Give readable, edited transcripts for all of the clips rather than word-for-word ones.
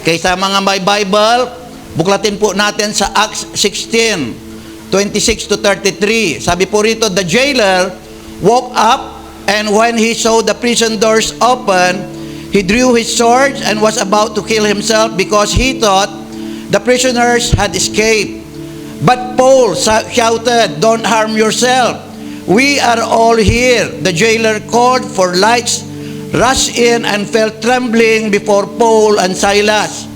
Okay, sa mga may Bible, buklatin po natin sa Acts 16:26 to 33. Sabi po rito, the jailer woke up, and when he saw the prison doors open, he drew his sword and was about to kill himself because he thought the prisoners had escaped. But Paul shouted, "Don't harm yourself. We are all here." The jailer called for lights, rushed in, and fell trembling before Paul and Silas.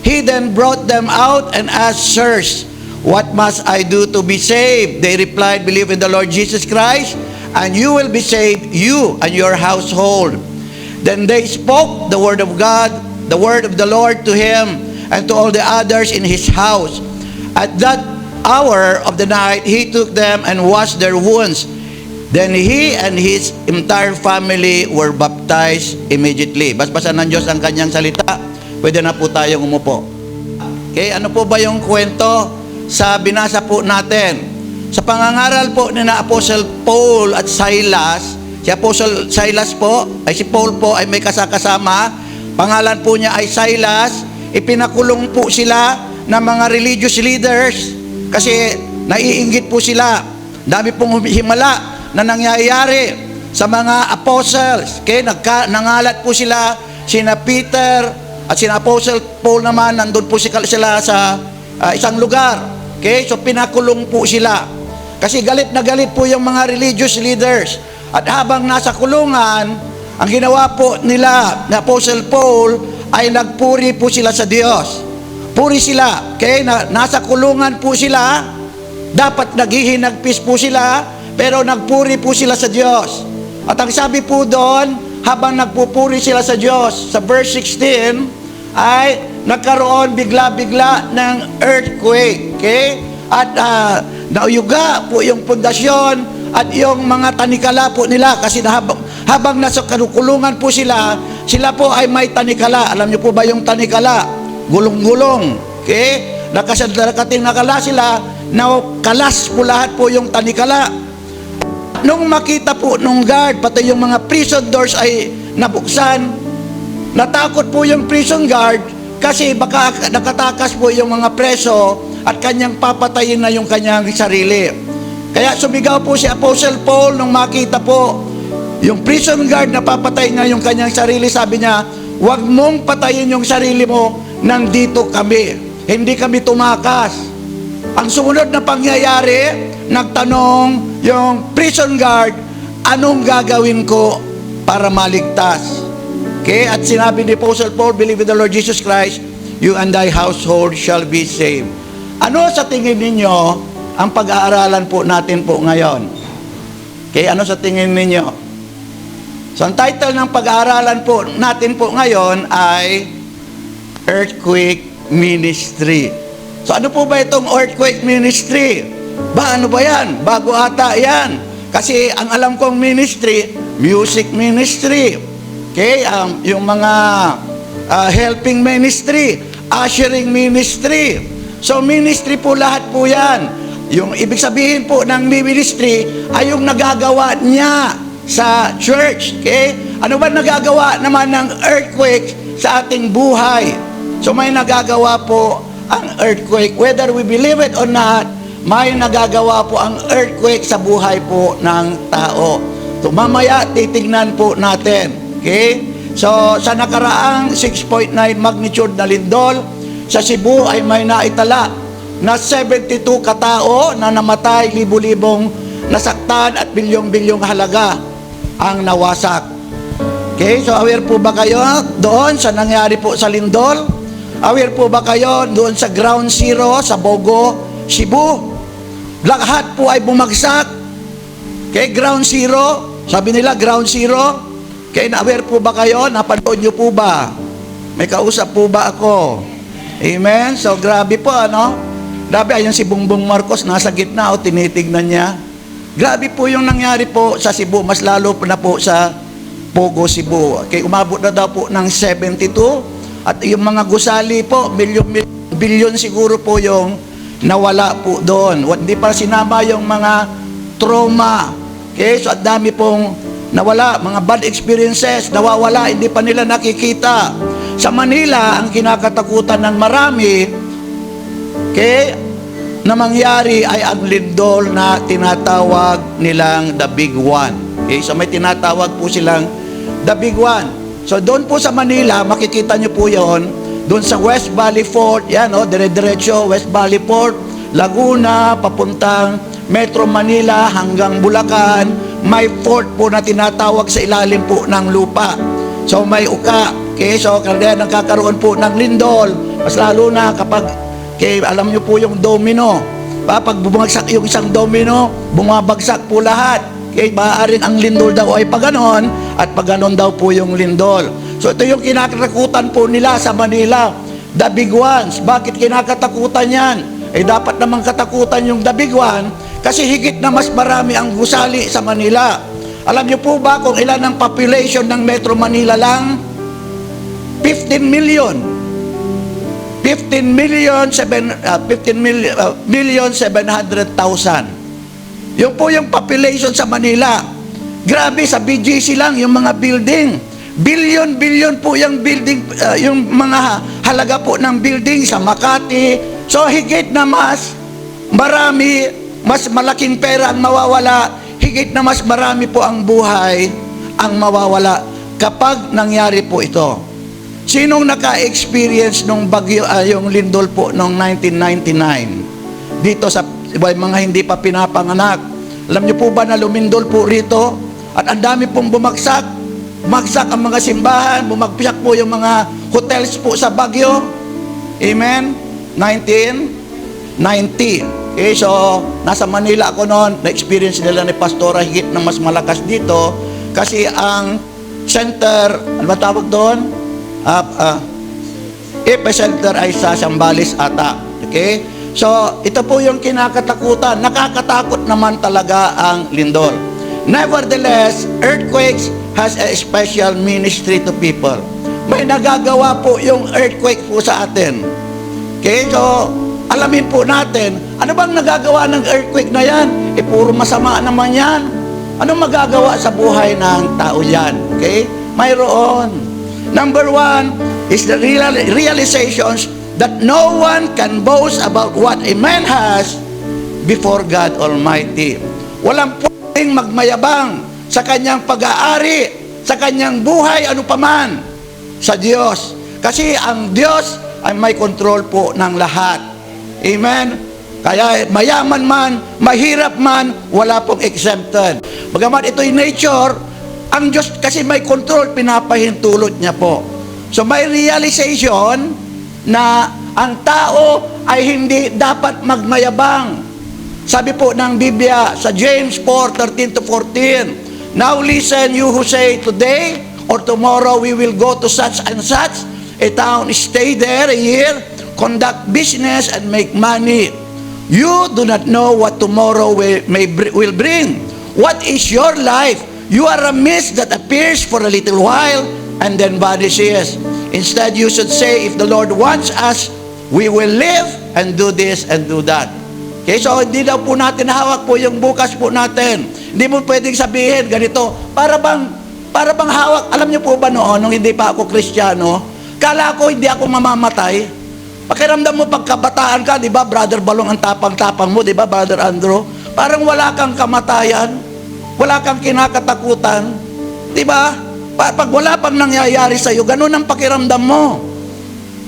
He then brought them out and asked, "Sirs, what must I do to be saved?" They replied, "Believe in the Lord Jesus Christ, and you will be saved, you and your household." Then they spoke the word of God, the word of the Lord to him and to all the others in his house. At that hour of the night, he took them and washed their wounds. Then he and his entire family were baptized immediately. Basbasan ng Diyos ang kanyang salita. Pwede na po tayong umupo. Okay, ano po ba yung kwento sa binasa po natin? Sa pangangaral po ni na Apostle Paul at Silas, si Apostle Silas po, ay si Paul po ay may kasama. Pangalan po niya ay Silas. Ipinakulong po sila ng mga religious leaders kasi naiinggit po sila. Dami pong himala na nangyayari sa mga apostles. Okay, nangalat po sila, sina Peter at sina Apostle Paul naman, nandun po sila sa isang lugar. Okay, so pinakulong po sila. Kasi galit na galit po yung mga religious leaders. At habang nasa kulungan, ang ginawa po nila ni Apostle Paul ay nagpuri po sila sa Diyos. Puri sila. Okay? Nasa kulungan po sila. Dapat naghihinagpis po sila, pero nagpuri po sila sa Diyos. At ang sabi po doon, habang nagpupuri sila sa Diyos, sa verse 16, ay nagkaroon bigla-bigla ng earthquake. Okay? At nauyuga po yung pundasyon at yung mga tanikala po nila kasi habang nasa kulungan po sila po ay may tanikala. Alam niyo po ba yung tanikala? Gulong-gulong. Okay? Nakating nakala sila, kalas po lahat po yung tanikala. Nung makita po nung guard, pati yung mga prison doors ay nabuksan, natakot po yung prison guard kasi baka nakatakas po yung mga preso at kanyang papatayin na yung kanyang sarili. Kaya sumigaw po si Apostle Paul nung makita po yung prison guard na papatayin na yung kanyang sarili. Sabi niya, "Huwag mong patayin yung sarili mo, nandito kami. Hindi kami tumakas." Ang sumunod na pangyayari, nagtanong yung prison guard, "Anong gagawin ko para maligtas?" Okay? At sinabi ni Apostle Paul, "Believe in the Lord Jesus Christ, you and thy household shall be saved." Ano sa tingin ninyo ang pag-aaralan po natin po ngayon? Okay? Ano sa tingin ninyo? So, ang title ng pag-aaralan po natin po ngayon ay Earthquake Ministry. So, ano po ba itong Earthquake Ministry? Ano ba yan? Bago ata yan. Kasi ang alam kong ministry, music ministry. Okay? Yung mga helping ministry, ushering ministry. So, ministry po lahat po yan. Yung ibig sabihin po ng ministry ay yung nagagawa niya sa church. Okay? Ano ba nagagawa naman ng earthquake sa ating buhay? So may nagagawa po ang earthquake. Whether we believe it or not, may nagagawa po ang earthquake sa buhay po ng tao. So mamaya titignan po natin. Okay? So sa nakaraang 6.9 magnitude na lindol, sa Cebu ay may naitala na 72 katao na namatay, libu-libong nasaktan at bilyong-bilyong halaga ang nawasak. Okay, so aware po ba kayo doon sa nangyari po sa lindol? Aware po ba kayo doon sa ground zero sa Bogo, Cebu? Lahat po ay bumagsak. Okay, ground zero. Sabi nila ground zero. Okay, aware po ba kayo? Napanood niyo po ba? May kausap po ba ako? Amen? So grabe po, ano? Grabe, ayun si Bongbong Marcos, nasa gitna, tinitignan niya. Grabe po yung nangyari po sa Cebu, mas lalo na po sa Pogo, Cebu. Okay, umabot na daw po ng 72. At yung mga gusali po, bilyon siguro po yung nawala po doon. Hindi pa sinama yung mga trauma. Okay, so at dami pong nawala, mga bad experiences, nawawala, hindi pa nila nakikita. Sa Manila, ang kinakatakutan ng marami, na mangyari ay ang lindol na tinatawag nilang the big one. Okay? So may tinatawag po silang the big one. So doon po sa Manila, makikita nyo po yon. Doon sa West Valley Fort, yan dire-diretso, West Valley Fort, Laguna, papuntang Metro Manila hanggang Bulacan, may fort po na tinatawag sa ilalim po ng lupa. So may uka. Okay? So kaya nagkakaroon po ng lindol. Mas lalo na kapag alam nyo po yung domino. Pag bumagsak yung isang domino, bumabagsak po lahat. Maaaring ang lindol daw ay paganon at paganon daw po yung lindol. So ito yung kinakatakutan po nila sa Manila. The big ones. Bakit kinakatakutan yan? Dapat namang katakutan yung the big one kasi higit na mas marami ang gusali sa Manila. Alam nyo po ba kung ilan ang population ng Metro Manila lang? 15 million. 15,700,000. Yung po yung population sa Manila. Grabe, sa BGC lang, yung mga building. Billion po yung building, yung mga halaga po ng building sa Makati. So, higit na mas marami, mas malaking pera ang mawawala, higit na mas marami po ang buhay ang mawawala kapag nangyari po ito. Sinong naka-experience nung bagyo, yung lindol po noong 1999? Dito sa mga hindi pa pinapanganak. Alam niyo po ba na lumindol po rito? At ang dami pong bumagsak. Bumagsak ang mga simbahan, bumagsak po yung mga hotels po sa Baguio. Amen? 1990. Okay, so nasa Manila ako noon, na-experience nila ni Pastora higit na mas malakas dito kasi ang center, ano ba tawag doon? Epicenter ay sa Zambales ata. Okay? So, ito po yung kinakatakutan. Nakakatakot naman talaga ang lindol. Nevertheless, earthquakes has a special ministry to people. May nagagawa po yung earthquake po sa atin. Okay? So, alamin po natin, ano bang nagagawa ng earthquake na yan? Puro masama naman yan. Anong magagawa sa buhay ng tao yan? Okay? Mayroon. Number one is the realizations that no one can boast about what a man has before God Almighty. Walang pwedeng magmayabang sa kanyang pag-aari, sa kanyang buhay, ano paman, sa Diyos. Kasi ang Diyos ay may control po ng lahat. Amen? Kaya mayaman man, mahirap man, wala pong exempted. Bagamat ito'y nature, ang Diyos kasi may control, pinapahintulot niya po. So may realization na ang tao ay hindi dapat magmayabang. Sabi po ng Biblia sa James 4:13-14, "Now listen, you who say, today or tomorrow we will go to such and such a town, stay there a year, conduct business and make money. You do not know what tomorrow will bring. What is your life? You are a mist that appears for a little while and then vanishes. Instead, you should say, if the Lord wants us, we will live and do this and do that." Okay, so hindi daw po natin hawak po yung bukas po natin. Hindi mo pwedeng sabihin ganito, para bang hawak. Alam niyo po ba noon, nung hindi pa ako Kristiyano, kala ko hindi ako mamamatay. Pakiramdam mo pagkabataan ka, di ba, Brother Balong, ang tapang-tapang mo, di ba, Brother Andrew? Parang wala kang kamatayan. Wala kang kinakatakutan. Diba? Pag wala pang nangyayari sa iyo, ganun ang pakiramdam mo.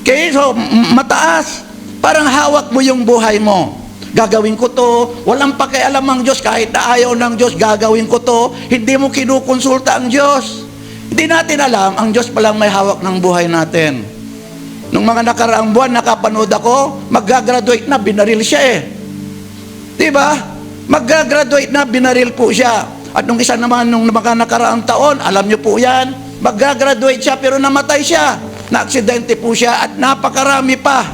Okay? So, mataas. Parang hawak mo yung buhay mo. Gagawin ko to. Walang pakialam ang Diyos. Kahit na ayaw ng Diyos, gagawin ko to. Hindi mo kinukonsulta ang Diyos. Hindi natin alam, ang Diyos palang may hawak ng buhay natin. Nung mga nakaraang buwan, nakapanood ako, mag-graduate na, binaril siya eh. Diba? Mag-graduate na, binaril po siya. At nung isa naman, nung mga nakaraang taon, alam nyo po yan, mag-graduate siya pero namatay siya. Na-aksidente po siya at napakarami pa.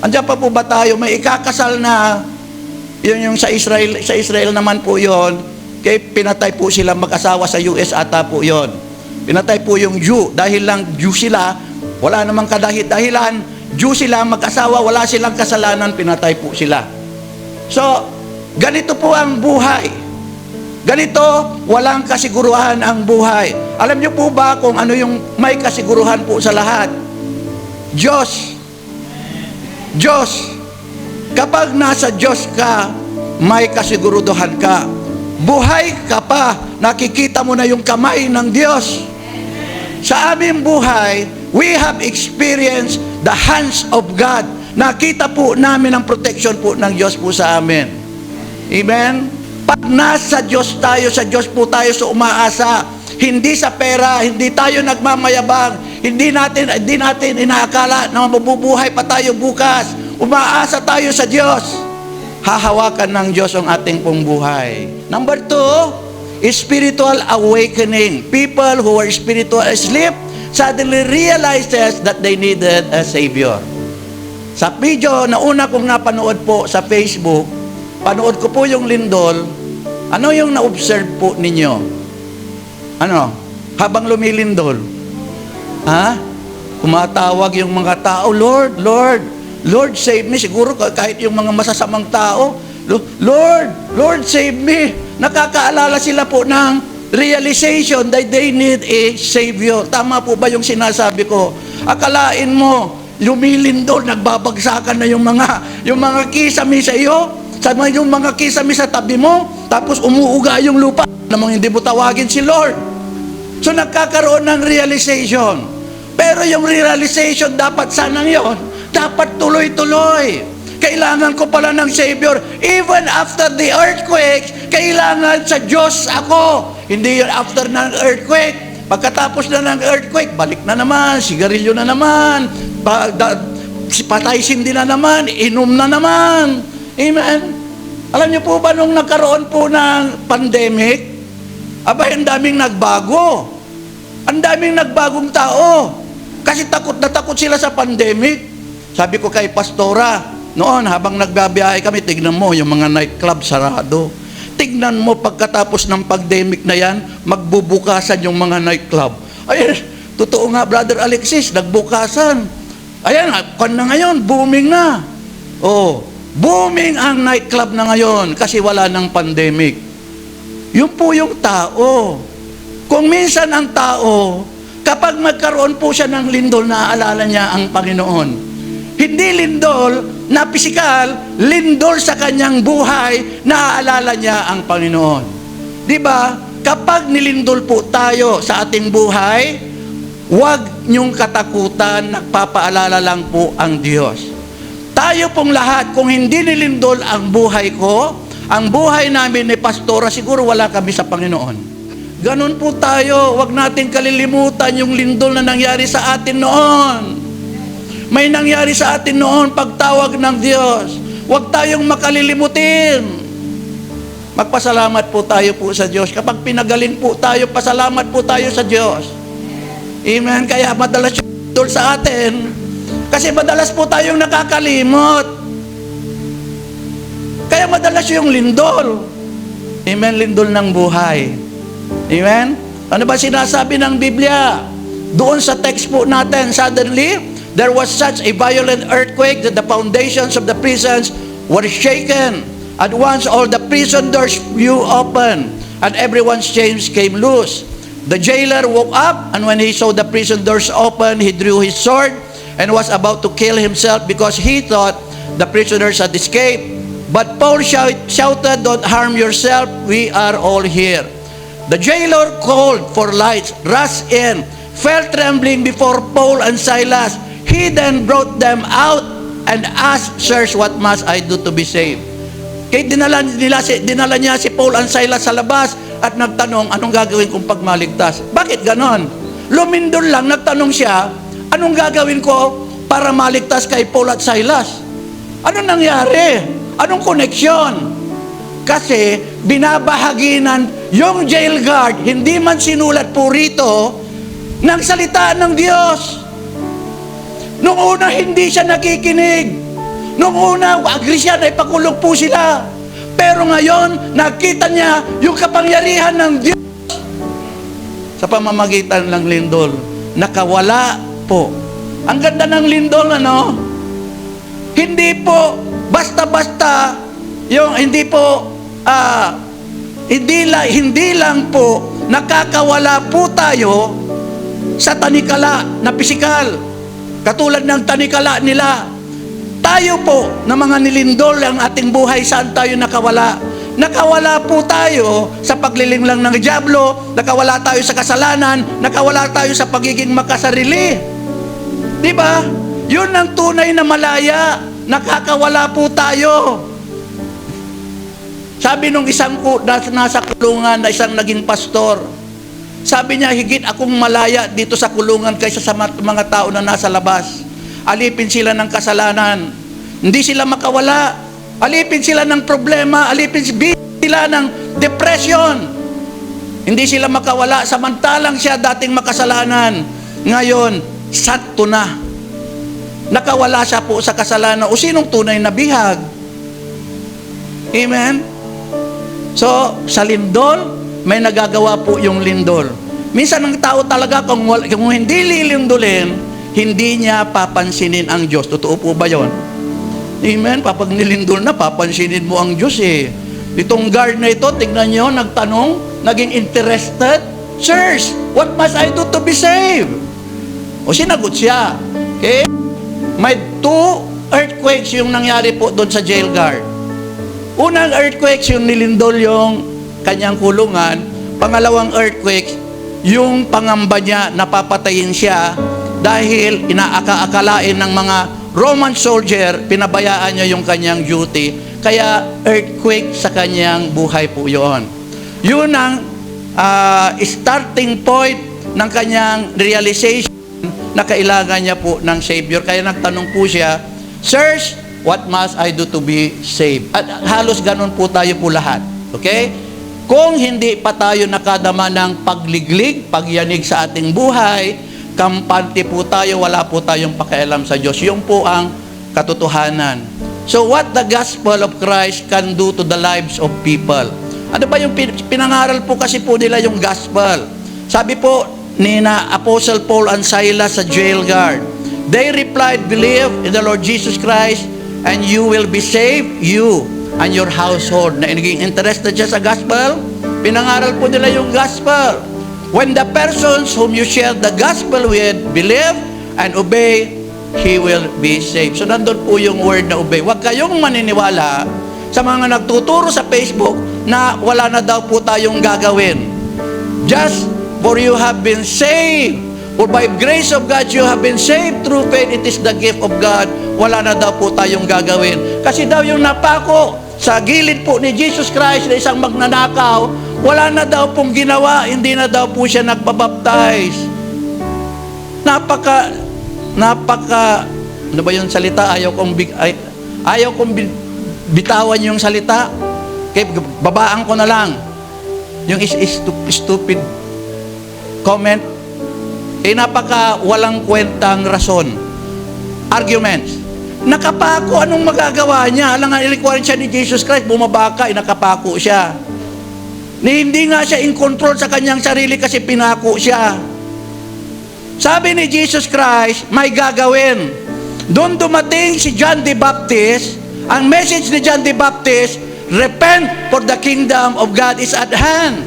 Andiyan pa po ba tayo? May ikakasal na, yun yung sa Israel naman po yun, kaya pinatay po sila mag-asawa sa US ata po yun. Pinatay po yung Jew. Dahil lang Jew sila, wala namang dahilan, Jew sila, mag-asawa, wala silang kasalanan, pinatay po sila. So, ganito po ang buhay. Ganito, walang kasiguruhan ang buhay. Alam niyo po ba kung ano yung may kasiguruhan po sa lahat? Diyos. Diyos. Kapag nasa Diyos ka, may kasiguruhan ka. Buhay ka pa, nakikita mo na yung kamay ng Diyos. Sa aming buhay, we have experienced the hands of God. Nakita po namin ang protection po ng Diyos po sa amin. Amen? Pag nasa Diyos tayo, sa Diyos po tayo so umaasa. Hindi sa pera, hindi tayo nagmamayabang, hindi natin inaakala na mabubuhay pa tayo bukas. Umaasa tayo sa Diyos. Hahawakan ng Diyos ang ating pong buhay. Number 2, spiritual awakening. People who are spiritual asleep suddenly realizes that they needed a Savior. Sa video na una kong napanood po sa Facebook, panood ko po yung lindol. Ano yung na-observe po ninyo? Ano? Habang lumilindol. Ha? Kumatawag yung mga tao, Lord, Lord, Lord, save me. Siguro kahit yung mga masasamang tao, Lord, Lord, save me. Nakakaalala sila po ng realization that they need a Savior. Tama po ba yung sinasabi ko? Akalain mo, lumilindol, nagbabagsakan na yung mga kisame sa iyo, yung mga kisame sa tabi mo, tapos umuuga yung lupa, namang hindi mo tawagin si Lord. So nagkakaroon ng realization. Pero yung realization dapat sana yon, dapat tuloy-tuloy. Kailangan ko pala ng Savior. Even after the earthquake, kailangan sa Diyos ako. Hindi yun after ng earthquake. Pagkatapos na ng earthquake, balik na naman, sigarilyo na naman, patay sindi na naman, inom na naman. Amen? Alam niyo po ba nung nagkaroon po ng pandemic, abay, ang daming nagbago. Ang daming nagbagong tao. Kasi takot na takot sila sa pandemic. Sabi ko kay Pastora, noon habang nagbabiyahe kami, tignan mo yung mga nightclub sarado. Tignan mo pagkatapos ng pandemic na yan, magbubukasan yung mga nightclub. Ay, totoo nga, Brother Alexis, nagbukasan. Ayan, kan na ngayon, booming na. Oh, booming ang nightclub na ngayon kasi wala ng pandemic. Yun po yung tao. Kung minsan ang tao, kapag magkaroon po siya ng lindol, naaalala niya ang Panginoon. Hindi lindol na pisikal, lindol sa kanyang buhay, naaalala niya ang Panginoon. Di ba? Kapag nilindol po tayo sa ating buhay, huwag niyong katakutan, nagpapaalala lang po ang Diyos. Tayo pong lahat, kung hindi nilindol ang buhay ko, ang buhay namin ni Pastora, siguro wala kami sa Panginoon. Ganon po tayo, huwag natin kalilimutan yung lindol na nangyari sa atin noon. May nangyari sa atin noon pagtawag ng Diyos. Huwag tayong makalilimutin. Magpasalamat po tayo po sa Diyos. Kapag pinagaling po tayo, pasalamat po tayo sa Diyos. Amen. Kaya madalas yung lindol sa atin. Kasi madalas po tayong nakakalimot. Kaya madalas yung lindol. Amen. Lindol ng buhay. Amen. Ano ba sinasabi ng Biblia? Doon sa text po natin, suddenly, there was such a violent earthquake that the foundations of the prisons were shaken. At once all the prison doors flew open, and everyone's chains came loose. The jailer woke up, and when he saw the prison doors open, he drew his sword and was about to kill himself because he thought the prisoners had escaped. But Paul shouted, "Don't harm yourself, we are all here." The jailer called for lights, rushed in, fell trembling before Paul and Silas. He then brought them out and asked, "Sirs, what must I do to be saved?" Kaya dinala niya si Paul and Silas sa labas at nagtanong, anong gagawin kong pagmaligtas? Bakit ganon? Lumindol lang, nagtanong siya, anong gagawin ko para maligtas kay Paul at Silas? Anong nangyari? Anong koneksyon? Kasi binabahaginan yung jail guard, hindi man sinulat po rito, ng salita ng Diyos. Noong una, hindi siya nakikinig. Noong una, agree siya na ipakulong po sila. Pero ngayon, nakita niya yung kapangyarihan ng Diyos. Sa pamamagitan ng lindol, nakawala po. Ang ganda ng lindol, ano? Hindi po, basta-basta, yung hindi po, hindi lang po nakakawala po tayo sa tanikala na pisikal. Katulad ng tanikala nila. Tayo po na mga nilindol ang ating buhay, saan tayo nakawala? Nakawala po tayo sa paglilinglang ng dyablo, nakawala tayo sa kasalanan, nakawala tayo sa pagiging makasarili. Di ba? Yun ang tunay na malaya. Nakakawala po tayo. Sabi nung isang nasa kulungan na isang naging pastor, sabi niya, higit akong malaya dito sa kulungan kaysa sa mga tao na nasa labas. Alipin sila ng kasalanan. Hindi sila makawala. Alipin sila ng problema. Alipin sila ng depression. Hindi sila makawala. Samantalang siya dating makasalanan. Ngayon, santo na. Nakawala siya po sa kasalanan. O sinong tunay na bihag? Amen? So, sa lindol, may nagagawa po yung lindol. Minsan ang tao talaga, kung hindi lilindolin, hindi niya papansinin ang Diyos. Totoo po ba yun? Amen? Kapag nilindol na, papansinin mo ang Diyos eh. Itong guard na ito, tignan nyo, nagtanong, naging interested. Sirs, what must I do to be saved? O sinagot siya. Okay? May 2 earthquakes yung nangyari po doon sa jail guard. Unang earthquakes, yung nilindol yung kanyang kulungan. Pangalawang earthquake, yung pangamba niya, napapatayin siya dahil inaaka-akalain ng mga Roman soldier, pinabayaan niya yung kanyang duty. Kaya earthquake sa kanyang buhay po yun. Yun ang starting point ng kanyang realization na kailangan niya po ng Savior. Kaya nagtanong po siya, Sirs, what must I do to be saved? At halos ganun po tayo po lahat. Okay? Kung hindi pa tayo nakadama ng pagliglig, pagyanig sa ating buhay, kampante po tayo, wala po tayong pakialam sa Diyos. Yung po ang katotohanan. So what the gospel of Christ can do to the lives of people? Ano ba yung pinangaral po kasi po nila yung gospel? Sabi po ni na Apostle Paul and Silas sa jail guard, they replied, believe in the Lord Jesus Christ and you will be saved, you and your household. Na naging interested siya sa gospel, pinangaral po nila yung gospel. When the persons whom you share the gospel with believe and obey, he will be saved. So nandun po yung word na obey. Huwag kayong maniniwala sa mga nagtuturo sa Facebook na wala na daw po tayong gagawin. Just for you have been saved, for by grace of God you have been saved through faith, it is the gift of God. Wala na daw po tayong gagawin. Kasi daw yung napako sa gilid po ni Jesus Christ na isang magnanakaw, wala na daw pong ginawa, hindi na daw po siya nagpabaptize. Ano ba yung salita? Ayaw kong bitawan yung salita. Okay, babaan ko na lang. Yung stupid comment. Napaka walang kwentang rason. Arguments. Nakapako, anong magagawa niya? Alang nga, ilikwarin siya ni Jesus Christ, bumabaka, nakapako siya. Hindi nga siya in control sa kanyang sarili kasi pinako siya. Sabi ni Jesus Christ, may gagawin. Doon dumating si John the Baptist, ang message ni John the Baptist, repent for the kingdom of God is at hand.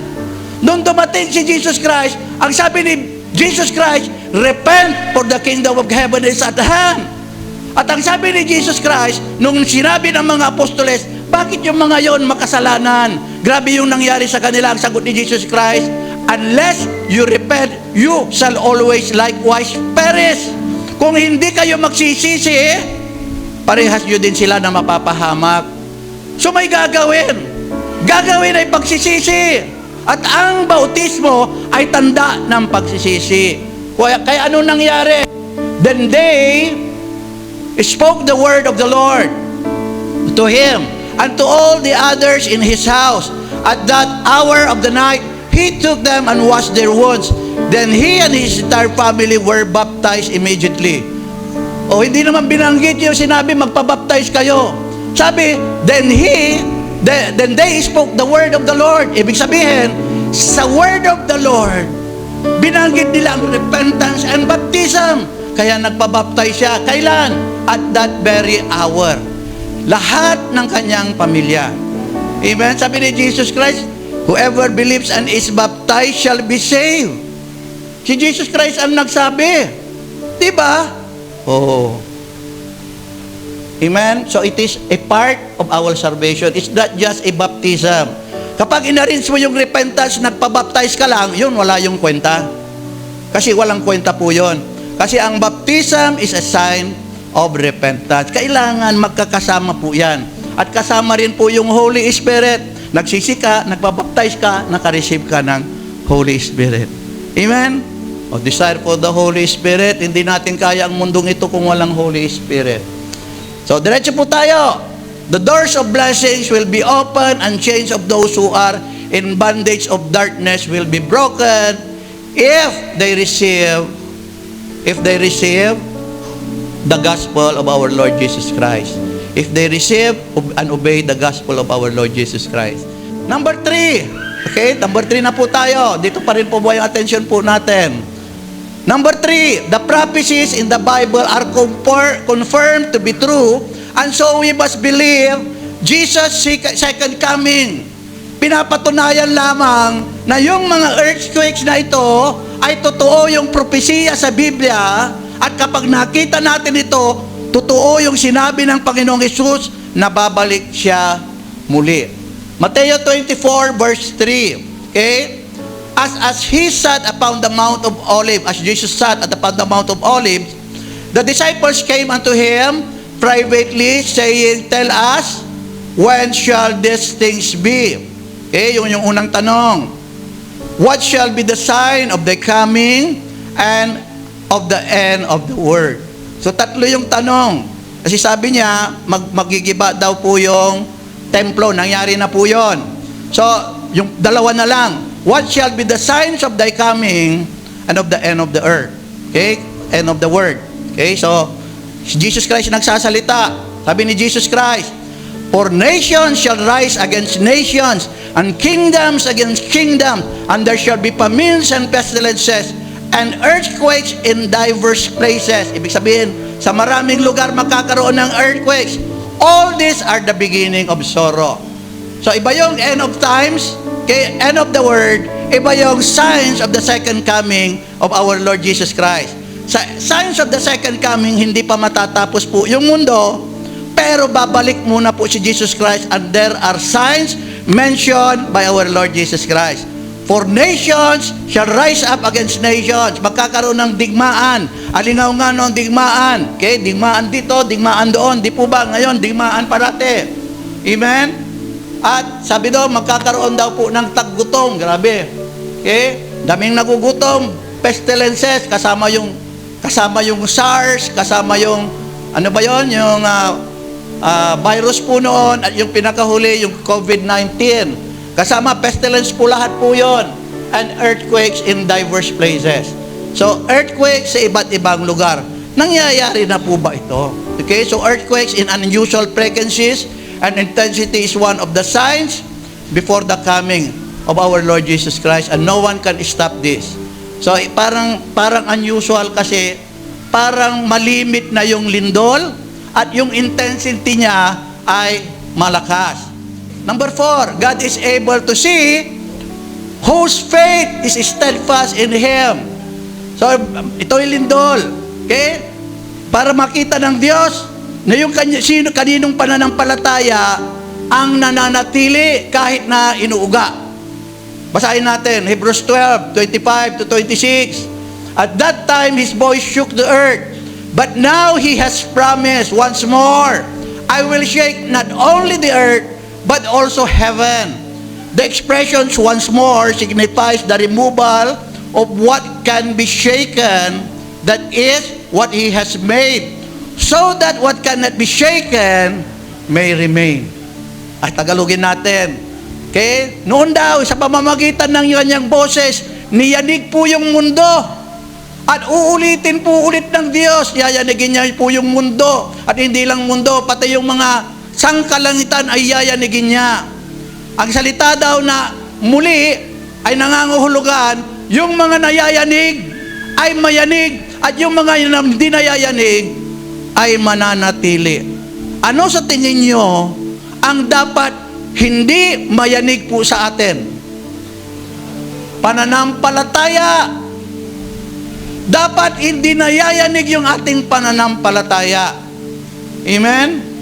Doon dumating si Jesus Christ, ang sabi ni Jesus Christ, repent for the kingdom of heaven is at hand. At ang sabi ni Jesus Christ, nung sinabi ng mga apostoles, bakit yung mga yon makasalanan? Grabe yung nangyari sa kanila. Ang sagot ni Jesus Christ, unless you repent, you shall always likewise perish. Kung hindi kayo magsisisi, parehas nyo din sila na mapapahamak. So may gagawin. Gagawin ay pagsisisi. At ang bautismo ay tanda ng pagsisisi. Kaya anong nangyari? Then they spoke the word of the Lord to him and to all the others in his house. At that hour of the night, he took them and washed their wounds. Then he and his entire family were baptized immediately. O hindi naman binanggit yung sinabi, magpabaptize kayo. Sabi, then they spoke the word of the Lord. Ibig sabihin, sa word of the Lord, binanggit nila ang repentance and baptism. Kaya nagpabaptize siya. Kailan? At that very hour. Lahat ng kanyang pamilya. Amen? Sabi ni Jesus Christ, Whoever believes and is baptized shall be saved. Si Jesus Christ ang nagsabi. Diba? Oh. Amen? So it is a part of our salvation. It's not just a baptism. Kapag in-arrange mo yung repentance, nagpabaptize ka lang, yun, wala yung kwenta. Kasi walang kwenta po yun. Kasi ang baptism is a sign of repentance. Kailangan magkakasama po yan. At kasama rin po yung Holy Spirit. Nagsisi ka, nagpabaptize ka, nakareceive ka ng Holy Spirit. Amen? O desire for the Holy Spirit, hindi natin kaya ang mundong ito kung walang Holy Spirit. So, diretso po tayo. The doors of blessings will be open and chains of those who are in bondage of darkness will be broken if they receive the gospel of our Lord Jesus Christ. If they receive and obey the gospel of our Lord Jesus Christ. Number 3. Okay, number 3 na po tayo. Dito pa rin po ba yung attention po natin? Number 3, the prophecies in the Bible are confirmed to be true, and so we must believe Jesus' second coming. Pinapatunayan lamang na yung mga earthquakes na ito ay totoo yung propesiya sa Biblia, at kapag nakita natin ito, totoo yung sinabi ng Panginoong Hesus na babalik siya muli. Mateo 24 verse 3. Okay? As he sat upon the Mount of Olives, as Jesus sat upon the Mount of Olives, the disciples came unto him privately, saying, Tell us, when shall these things be? Okay, yung unang tanong. What shall be the sign of the coming and of the end of the world? So, tatlo yung tanong. Kasi sabi niya, magigiba daw po yung templo. Nangyari na po yun. So, yung dalawa na lang. What shall be the signs of thy coming and of the end of the earth? Okay? End of the world. Okay? So, si Jesus Christ nagsasalita. Sabi ni Jesus Christ, For nations shall rise against nations, and kingdoms against kingdoms, and there shall be famines and pestilences, and earthquakes in diverse places. Ibig sabihin, sa maraming lugar magkakaroon ng earthquakes. All these are the beginning of sorrow. So, iba yung end of times, okay, end of the world, iba yung signs of the second coming of our Lord Jesus Christ. Sa signs of the second coming, hindi pa matatapos po yung mundo, pero babalik muna po si Jesus Christ, and there are signs mentioned by our Lord Jesus Christ. For nations shall rise up against nations. Magkakaroon ng digmaan. Alingaw nga ng digmaan. Okay, digmaan dito, digmaan doon. Di po ba ngayon, digmaan parate? Amen? At sabi daw, magkakaroon daw po ng taggutom. Grabe. Okay? Daming nagugutom. Pestilences, kasama yung SARS, kasama yung, ano ba yon, yung virus po noon, at yung pinakahuli, yung COVID-19. Kasama pestilence po lahat po yon. And earthquakes in diverse places. So, earthquakes sa iba't ibang lugar. Nangyayari na po ba ito? Okay? So, earthquakes in unusual frequencies and intensity is one of the signs before the coming of our Lord Jesus Christ, and no one can stop this. So, parang unusual kasi, parang malimit na yung lindol at yung intensity niya ay malakas. Number 4, God is able to see whose faith is steadfast in Him. So, ito yung lindol. Okay? Para makita ng Diyos na yung kaninong pananampalataya ang nananatili kahit na inuuga. Basahin natin, Hebrews 12, 25 to 26. At that time, His voice shook the earth. But now He has promised once more, I will shake not only the earth, but also heaven. The expressions once more signifies the removal of what can be shaken, that is, what He has made, so that what cannot be shaken may remain. Ay, Tagalogin natin. Okay? Noon daw, sa pamamagitan ng kanyang boses, niyanig po yung mundo. At uulitin po ulit ng Diyos. Yayanigin niya po yung mundo. At hindi lang mundo, pati yung mga sangkalangitan ay yayanigin niya. Ang salita daw na muli ay nangangahulugan, yung mga nayayanig ay mayanig, at yung mga hindi nayayanig ay mananatili. Ano sa tingin nyo ang dapat hindi mayanig po sa atin? pananampalataya. Dapat hindi nayayanig yung ating pananampalataya. Amen?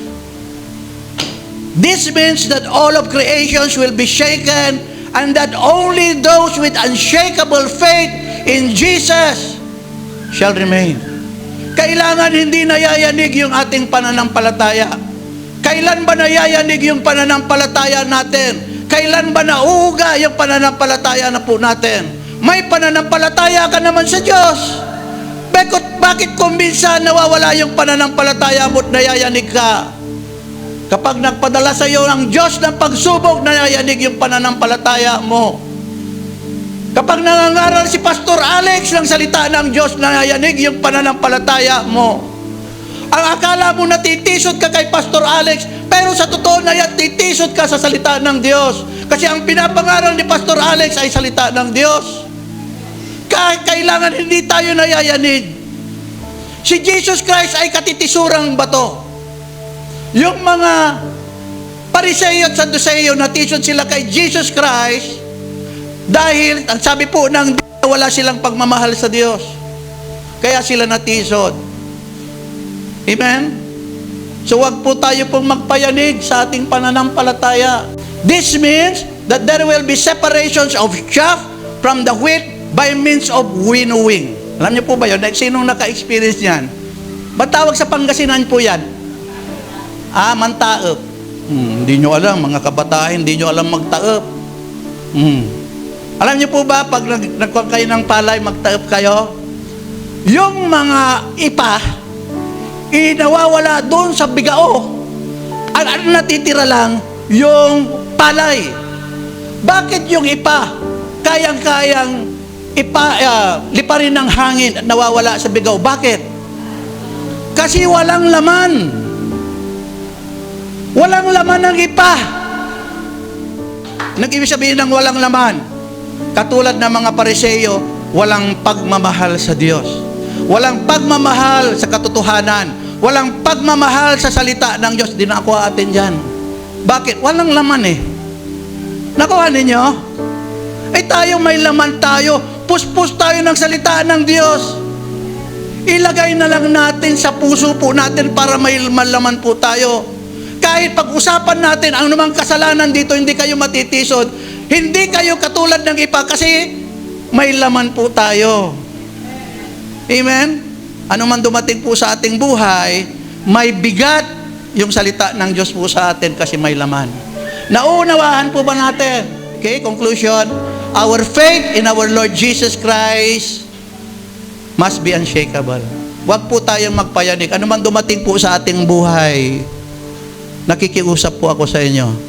This means that all of creations will be shaken and that only those with unshakable faith in Jesus shall remain. Kailangan hindi nayayanig yung ating pananampalataya. Kailan ba nayayanig yung pananampalataya natin? Kailan ba nauuga yung pananampalataya na po natin? May pananampalataya ka naman sa Diyos. Bakit kung minsan nawawala yung pananampalataya mo at nayayanig ka? Kapag nagpadala sa iyo ang Diyos ng pagsubok, nayayanig yung pananampalataya mo. Kapag nangangaral si Pastor Alex ng salita ng Diyos, nayayanig yung pananampalataya mo. Ang akala mo natitisod ka kay Pastor Alex, pero sa totoo na yan, titisod ka sa salita ng Diyos. Kasi ang pinapangaral ni Pastor Alex ay salita ng Diyos. Kailangan hindi tayo nayayanig. Si Jesus Christ ay katitisurang bato. Yung mga Pariseo at Saduseo, natisod sila kay Jesus Christ dahil, ang sabi po ng wala silang pagmamahal sa Diyos. Kaya sila natisod. Amen? So wag po tayo pong magpayanig sa ating pananampalataya. This means that there will be separations of chaff from the wheat by means of winnowing. Alam niyo po ba yun? Sinong naka-experience niyan? Ba't tawag sa Pangasinan po yan? Mantaep. Hindi nyo alam, mga kabataan, hindi nyo alam magtaep. Alam niyo po ba, pag nagkuhan kayo ng palay, magtaep kayo? Yung mga ipa, inawawala doon sa bigao. Ang natitira lang, yung palay. Bakit yung ipa, kayang-kayang liparin ng hangin at nawawala sa bigaw? Bakit? Kasi walang laman. Walang laman ng ipa. Nag-ibig sabihin ng walang laman. Katulad ng mga Pariseo, walang pagmamahal sa Diyos. Walang pagmamahal sa katotohanan. Walang pagmamahal sa salita ng Diyos. Di nakuha atin dyan. Bakit? Walang laman eh. Nakuha ninyo? Tayo may laman tayo. Puspos tayo ng salita ng Diyos. Ilagay na lang natin sa puso po natin para may malaman po tayo. Kahit pag-usapan natin ang namang kasalanan dito, hindi kayo matitisod. Hindi kayo katulad ng iba kasi may laman po tayo. Amen? Ano man dumating po sa ating buhay, may bigat yung salita ng Diyos po sa atin kasi may laman. Nauunawaan po ba natin? Okay, conclusion. Our faith in our Lord Jesus Christ must be unshakable. Huwag po tayong magpayanig. Ano man dumating po sa ating buhay, nakikiusap po ako sa inyo.